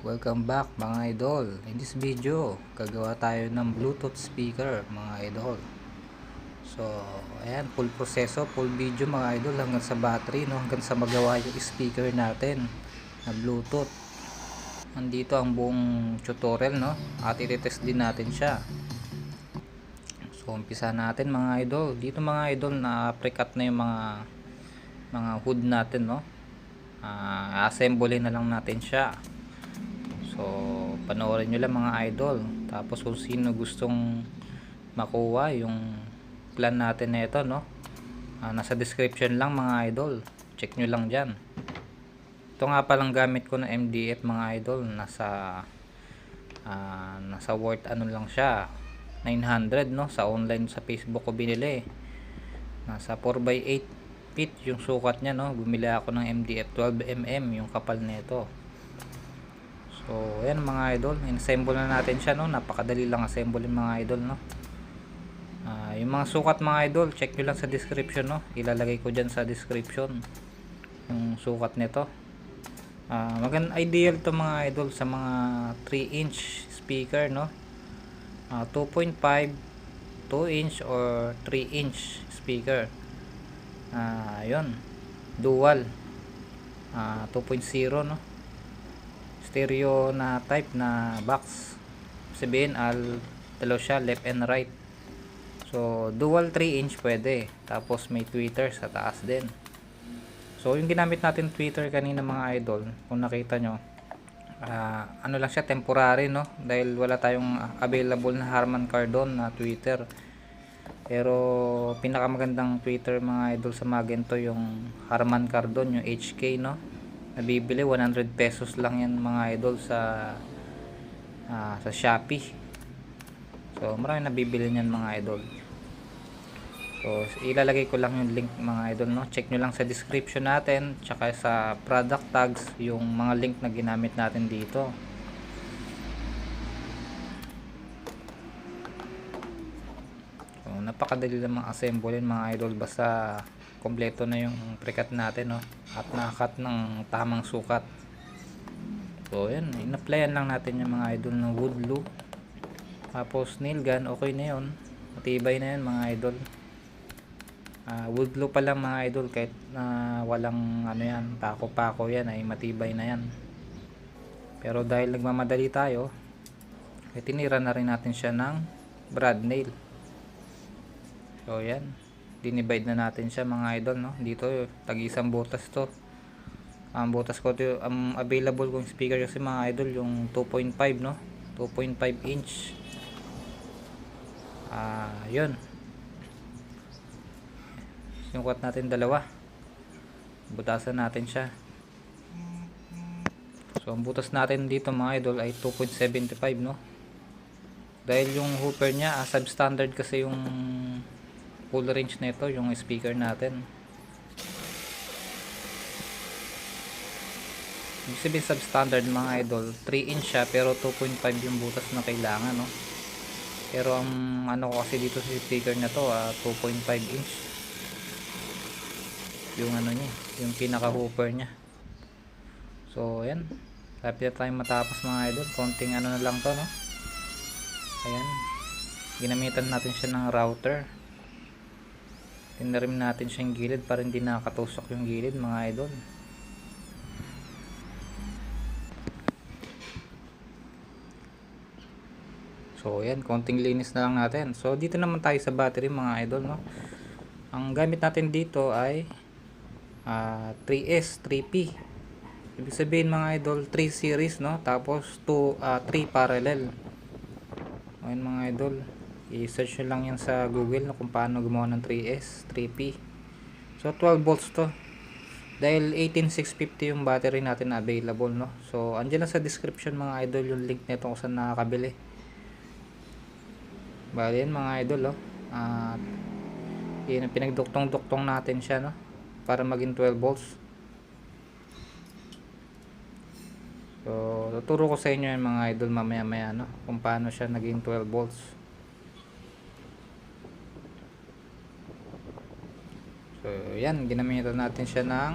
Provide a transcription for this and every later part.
Welcome back mga idol. In this video, gagawa tayo ng Bluetooth speaker mga idol. So, ayan, full proseso, full video mga idol hanggang sa battery, no? Hanggang sa magawa yung speaker natin na Bluetooth. Nandito ang buong tutorial, no? At i-test din natin siya. So, umpisa natin mga idol. Dito mga idol, na-precut na yung mga hood natin, no? Assembly na lang natin siya. So, panoorin nyo lang mga idol. Tapos kung sino gustong makuha yung plan natin na ito, no? Nasa description lang mga idol. Check nyo lang dyan. Ito nga palang gamit ko na MDF mga idol. Nasa worth ano lang siya. 900, no? Sa online, sa Facebook ko binili. Nasa 4x8 feet yung sukat niya, no? Bumili ako ng MDF 12mm yung kapal nito. So, ayan mga idol, in-assemble na natin siya, no? Napakadali lang assemble mga idol, no? Yung mga sukat mga idol, check nyo lang sa description, no? Ilalagay ko dyan sa description yung sukat nito. Ideal to mga idol sa mga 3-inch speaker, no? 2.5, 2-inch or 3-inch speaker. Yun, dual 2.0, no? Stereo na type na box, sabihin dalaw siya, left and right. So dual 3-inch pwede, tapos may tweeter sa taas din. So yung ginamit natin tweeter kanina mga idol, kung nakita nyo, ano lang siya, temporary, no? Dahil wala tayong available na Harman Kardon na tweeter. Pero pinakamagandang tweeter mga idol sa mga ganito yung Harman Kardon, yung HK, no? Nabibili 100 pesos lang yan mga idol sa Shopee. So marami nabibili niyan mga idol. So ilalagay ko lang yung link mga idol, no? Check nyo lang sa description natin, tsaka sa product tags yung mga link na ginamit natin dito. So napakadali lang mga assemble mga idol, basta kompleto na yung precut natin, no? At nakakat ng tamang sukat. So yan, in-applyan lang natin yung mga idol ng wood glue. Tapos nail gun, okay na yun, matibay na yan mga idol. Wood glue pa lang mga idol, kahit walang ano yan, pako-pako yan, ay matibay na yan. Pero dahil nagmamadali tayo, tinira na rin natin siya ng brad nail. So yan, dinivide na natin siya mga idol, no? Dito tag-isang butas to. Ang butas ko to, available kong speaker kasi mga idol yung 2.5, no? 2.5 inch. Yun. Sinukat natin dalawa. Butasan natin siya. So ang butas natin dito mga idol ay 2.75, no? Dahil yung hooper niya, substandard kasi yung full range nito, yung speaker natin. Ibig sabihin substandard mga idol, 3 inch siya pero 2.5 yung butas na kailangan, no? Pero ang ano ko kasi dito sa speaker na to, 2.5 inch yung ano niya, yung pinaka hooper niya. So ayan, lapit na tayo matapos mga idol. Konting ano na lang to, no? Ayan, ginamitan natin siya ng router. Tinarim natin siyang gilid para hindi nakatusok yung gilid mga idol. So ayan, konting linis na lang natin. So dito naman tayo sa battery mga idol, no? Ang gamit natin dito ay 3S, 3P. Ibig sabihin mga idol, 3 series, no? Tapos 3 parallel. Ayan mga idol, i-search nyo lang yan sa Google, no, kung paano gumawa ng 3S, 3P. So 12 volts to. Dahil 18650 yung battery natin na available, no? So andyan lang sa description mga idol yung link nito kung saan nakakabili. Bali yan mga idol, oh. Yun, pinagduktong-duktong natin siya, no? Para maging 12 volts. So tuturo ko sa inyo yan mga idol mamaya-maya, no? Kung paano siya naging 12 volts. So yan, ginamitan natin siya ng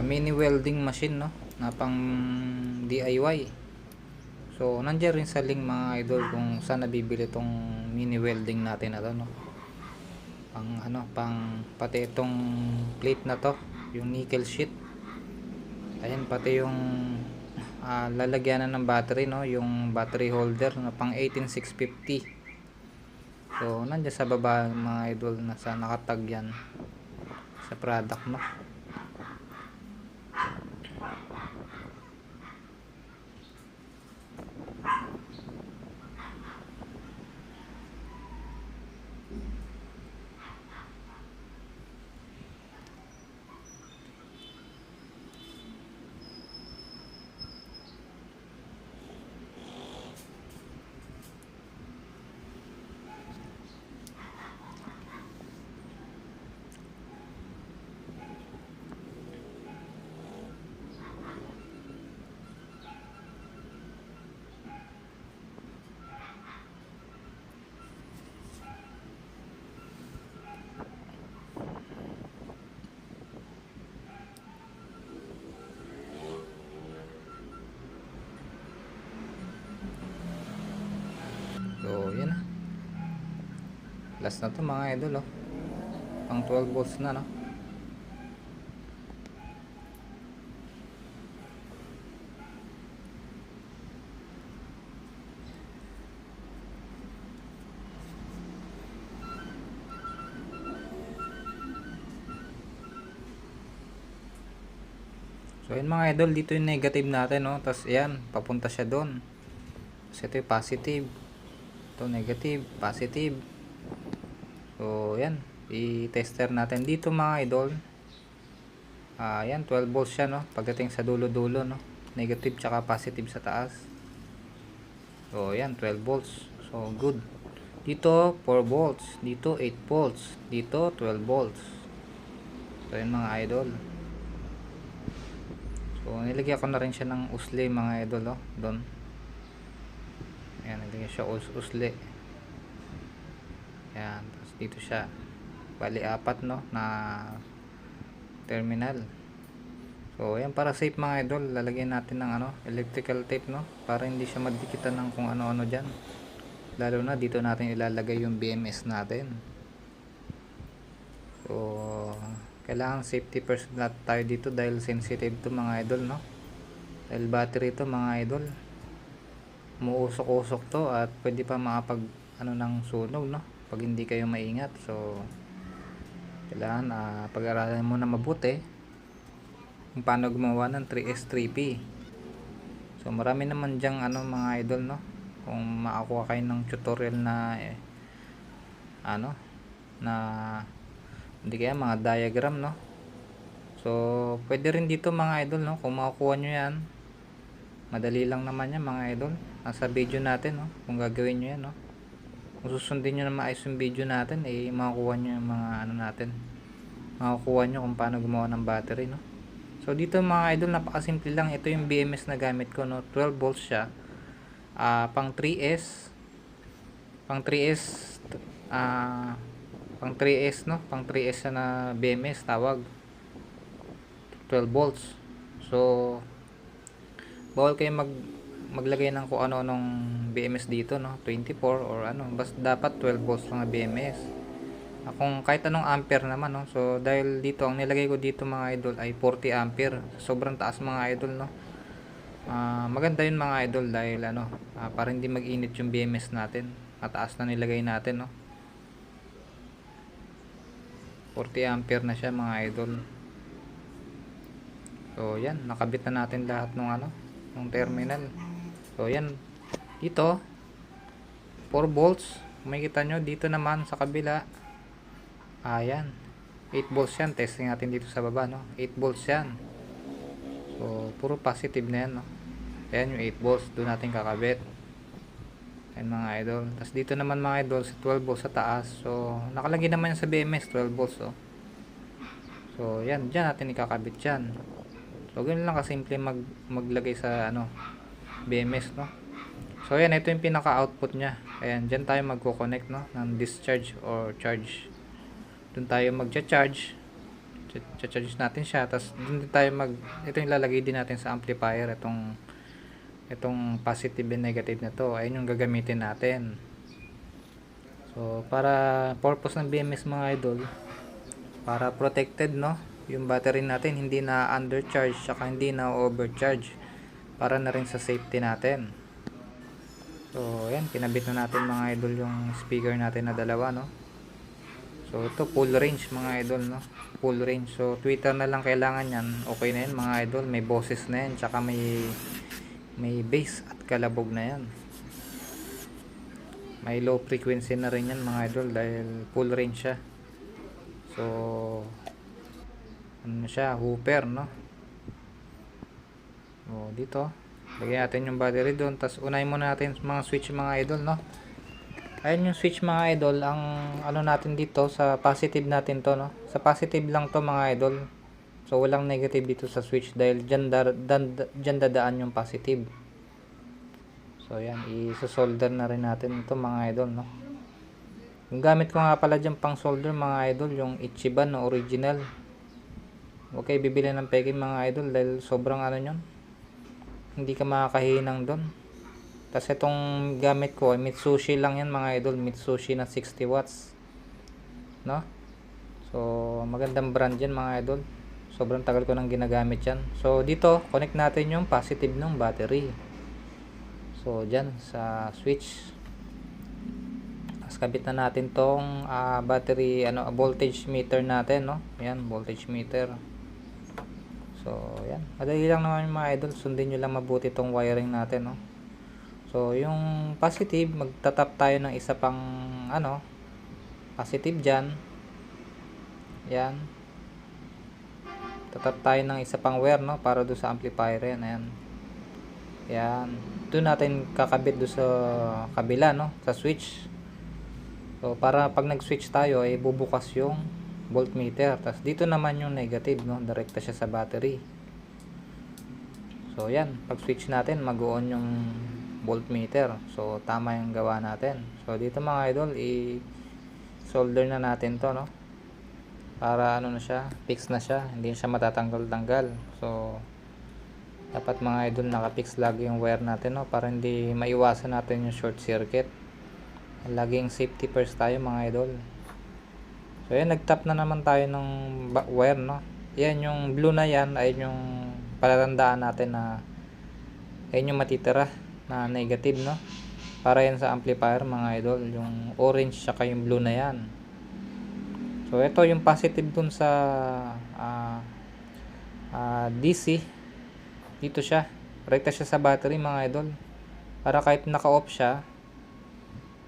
mini welding machine, no? Na pang DIY. So nandiyan rin sa link mga idol kung saan nabibili tong mini welding natin na to, no. Pang pati itong plate na to, yung nickel sheet. Ayan, pati yung lalagyanan ng battery, no, yung battery holder na pang 18650. So nandiyan sa baba mga idol, nasa nakatag yan sa product, no. So yan na, last na to mga idol, oh. Pang 12 volts na, no. So yun mga idol, dito yung negative natin, no. Tapos ayan, papunta siya doon. Tapos ito yung positive, ito negative, positive. So yan, i-tester natin dito mga idol. Ayan, 12 volts siya, no. Pagdating sa dulo-dulo, no, negative tsaka positive sa taas. So yan, 12 volts. So good. Dito 4 volts, dito 8 volts, dito 12 volts. So yan mga idol. So nilagyan ko na rin siya ng usli mga idol, oh, doon. Ayan, nilagyan siya usli. Ayan, tapos dito siya. Bali 4, no, na terminal. So ayan, para safe mga idol, lalagyan natin ng electrical tape, no, para hindi siya madikitan ng kung ano-ano dyan. Lalo na dito natin ilalagay yung BMS natin. So kailangan safety first tayo dito dahil sensitive to mga idol, no. Dahil battery to mga idol, umuusok-usok to at pwede pa makapag ng sunog, no, pag hindi kayo maingat. So kailangan pag-aralan mo na mabuti kung paano gumawa ng 3S 3P. So marami naman dyang mga idol, no, kung makakuha kayo ng tutorial na na hindi kaya mga diagram, no. So pwede rin dito mga idol, no, kung makukuha nyo yan, madali lang naman yan mga idol. Nasa video natin, no, kung gagawin nyo yan, no. Kung susundin nyo na maayos yung video natin, makukuha nyo yung mga natin, makukuha nyo kung paano gumawa ng battery, no. So dito mga idol, napakasimple lang. Ito yung BMS na gamit ko, no, 12 volts siya, pang 3S, pang 3S, pang 3S, no, pang 3S na BMS tawag, 12 volts. So bawal kayo maglagay ng kung ano nung BMS dito, no, 24 or basta dapat 12 volts lang na BMS. Kung kahit anong ampere naman, no. So dahil dito ang nilagay ko dito mga idol ay 40 ampere, sobrang taas mga idol, no. Maganda yun mga idol dahil para hindi mag-init yung BMS natin, mataas na nilagay natin, no. 40 ampere na siya mga idol. So yan, nakabit na natin lahat ng terminal. So yan, dito 4 volts, makikita nyo. Dito naman sa kabila, ayan, 8 volts yan. Testing natin dito sa baba, no, 8 volts yan. So puro positive na yan, no. Ayan yung 8 volts, doon natin kakabit. Ayan mga idol. Tapos dito naman mga idol, sa 12 volts sa taas. So nakalagay naman yan sa BMS 12 volts, oh. So yan, dyan natin ikakabit yan. So ganun lang kasimple maglagay sa BMS, no. So yan, ito yung pinaka output nya. Ayan, dyan tayo magko-connect, no, ng discharge or charge. Doon tayo magcha-charge. Cha-charge natin siya. Tapos doon tayo ito yung lalagay din natin sa amplifier, itong itong positive and negative na to, ayun yung gagamitin natin. So para purpose ng BMS mga idol, para protected no, yung battery natin hindi na undercharge saka hindi na overcharge, para na rin sa safety natin. So ayan, kinabit na natin mga idol yung speaker natin na dalawa no. So ito full range mga idol no, full range. So tweeter na lang kailangan yan, okay na yan mga idol, may boses na yan, tsaka may bass at kalabog na yan. May low frequency na rin yan mga idol dahil full range siya. So ano siya, hooper no. So dito lagyan natin yung battery doon, tapos unahin muna natin mga switch mga idol no. Ayun yung switch mga idol, ang ano natin dito sa positive natin to no. Sa positive lang to mga idol. So walang negative dito sa switch dahil dyan dadaan yung positive. So ayan, i-solder na rin natin ito mga idol no. Yung gamit ko nga pala dyan pang solder mga idol, yung Ichiban na original. Okay, bibili ng peke mga idol dahil sobrang ano yun, hindi ka makakahinang doon. Tapos itong gamit ko ay Mitsushi lang yan mga idol, Mitsushi na 60 watts no. So magandang brand yan mga idol, sobrang tagal ko nang ginagamit yan. So dito connect natin yung positive ng battery. So dyan sa switch, tapos kabit na natin tong battery voltage meter natin no. Yan, voltage meter. So yan, madali lang naman mga idol, sundin nyo lang mabuti tong wiring natin no. So yung positive, magtatap tayo ng isa pang positive dyan. Yan, tatap tayo ng isa pang wire no, para do sa amplifier yan. Ayan. Yan, doon natin kakabit do sa kabila no, sa switch. So para pag nag switch tayo ay bubukas yung voltmeter, tapos dito naman yung negative no, direkta siya sa battery. So yan, pag switch natin mag-on yung voltmeter. So tama yung gawa natin. So dito mga idol, i-solder na natin to no, para ano na siya, fix na siya, hindi siya matatanggal-tanggal. So dapat mga idol naka-fix lagi yung wire natin no, para hindi maiwasan natin yung short circuit. Laging safety first tayo mga idol. So yan, nagtap na naman tayo ng wire no. Yan yung blue na yan ay yung palatandaan natin na ayun yung matitira na negative no, para yan sa amplifier mga idol. Yung orange saka yung blue na yan. So ito yung positive dun sa DC. Dito siya, rekta siya sa battery mga idol, para kahit naka-off siya,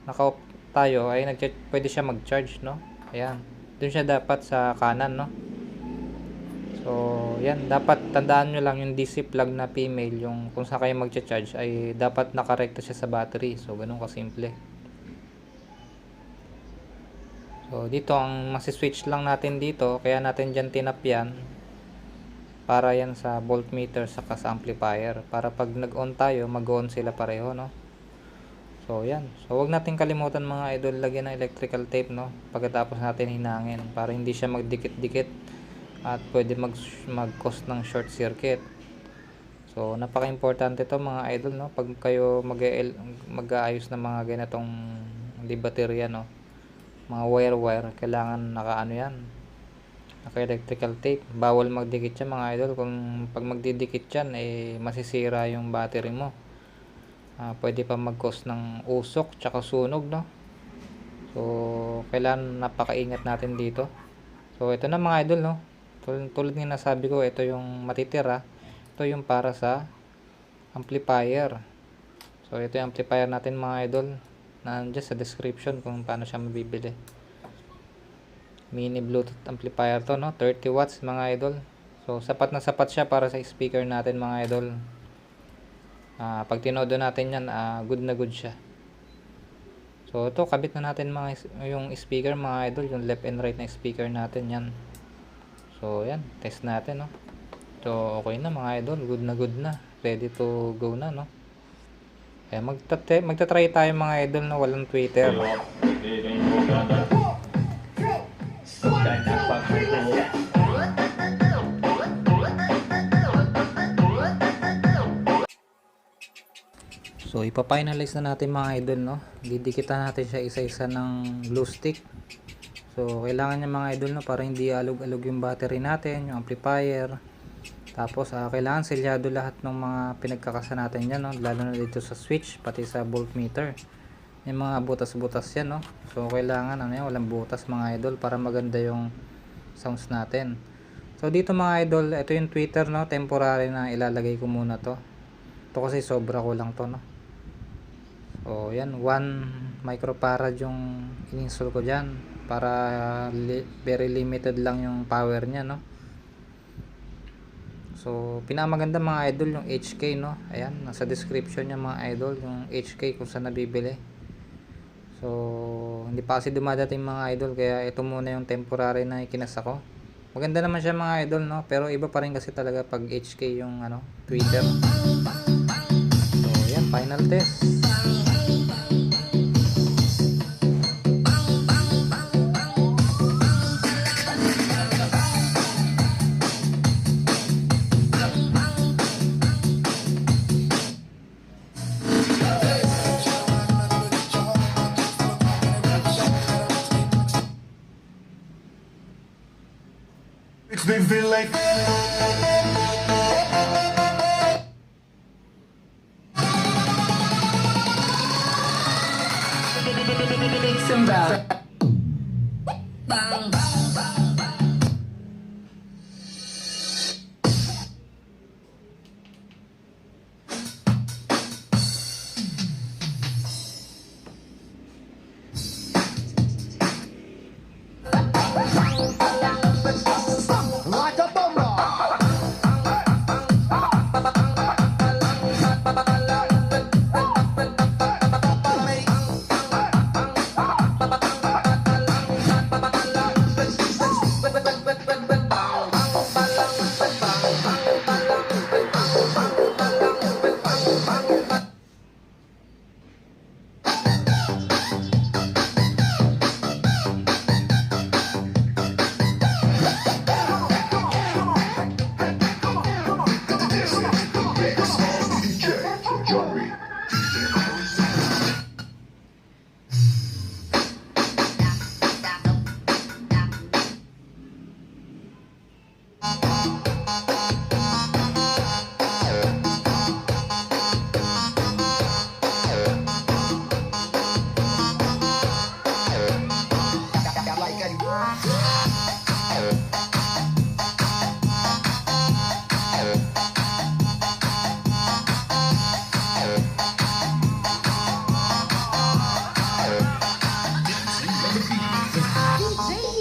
naka-off tayo ay pwede siya mag-charge no. Ayan, dun siya dapat sa kanan no. So yan, dapat tandaan nyo lang yung DC plug na female, yung kung saan kayo mag-charge ay dapat nakarekta siya sa battery. So ganun kasimple. So dito ang masi-switch lang natin dito, kaya natin dyan tinap yan, para yan sa voltmeter saka sa amplifier, para pag nag-on tayo mag-on sila pareho no. So yan, so wag natin kalimutan mga idol lagyan ng electrical tape no, pagkatapos natin hinangin, para hindi siya magdikit-dikit at pwede mag-cause ng short circuit. So napaka-importante to mga idol no, pag kayo mag-aayos ng mga ganitong baterya no, mga wire, kailangan naka-ano yan, naka-electrical tape. Bawal magdikit yan mga idol. Kung pag magdidikit yan masisira yung battery mo. Pwede pa mag-cause ng usok tsaka sunog no. So kailangan napakaingat natin dito. So ito na mga idol no, tulad ng nasabi ko, ito yung matitira, ito yung para sa amplifier. So ito yung amplifier natin mga idol, nandiyan sa description kung paano siya mabibili. Mini Bluetooth amplifier to no, 30 watts mga idol. So sapat na sapat siya para sa speaker natin mga idol. Pag tinodo natin yan, good na good siya. So ito, kabit na natin yung speaker mga idol, yung left and right na speaker natin yan. So yan, test natin no. So okay na mga idol, good na, ready to go na no. Kaya magta-try tayo mga idol na walang tweeter. So ipa-finalize na natin mga idol, no. Didikitan natin siya isa-isa ng glue stick. So kailangan niya mga idol, no, para hindi alog-alog yung battery natin, yung amplifier. Tapos kailangan selyado lahat ng mga pinagkakasa natin yan, no, lalo na dito sa switch pati sa voltmeter. Yung mga butas-butas yan, no. So kailangan ano yan, walang butas mga idol para maganda yung sounds natin. So dito mga idol, ito yung tweeter, no, temporary na ilalagay ko muna to. Ito kasi sobra ko lang to, no. So yan, 1 microfarad yung in-install ko dyan para very limited lang yung power nya, no. So pinamaganda mga idol yung HK, no. Ayan, nasa description nya mga idol yung HK kung saan nabibili. So hindi pa kasi dumadating mga idol, kaya ito muna yung temporary na ikinasa ko. Maganda naman siya mga idol, no, pero iba pa rin kasi talaga pag HK yung ano, tweeter. So yan, final test. Makes me feel like Zumba. Bang. like a bomber.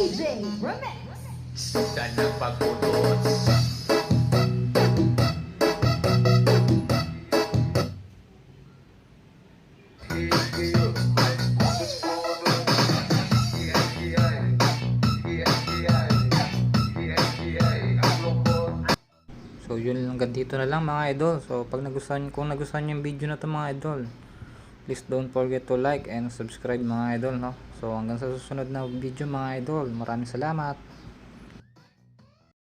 DJ Remix. Dan ng pagputos. So yun, hanggang dito na lang mga idol. So pag kung nagustuhan niyo yung video na to mga idol, please don't forget to like and subscribe mga idol, no. So hanggang sa susunod na video mga idol, maraming salamat.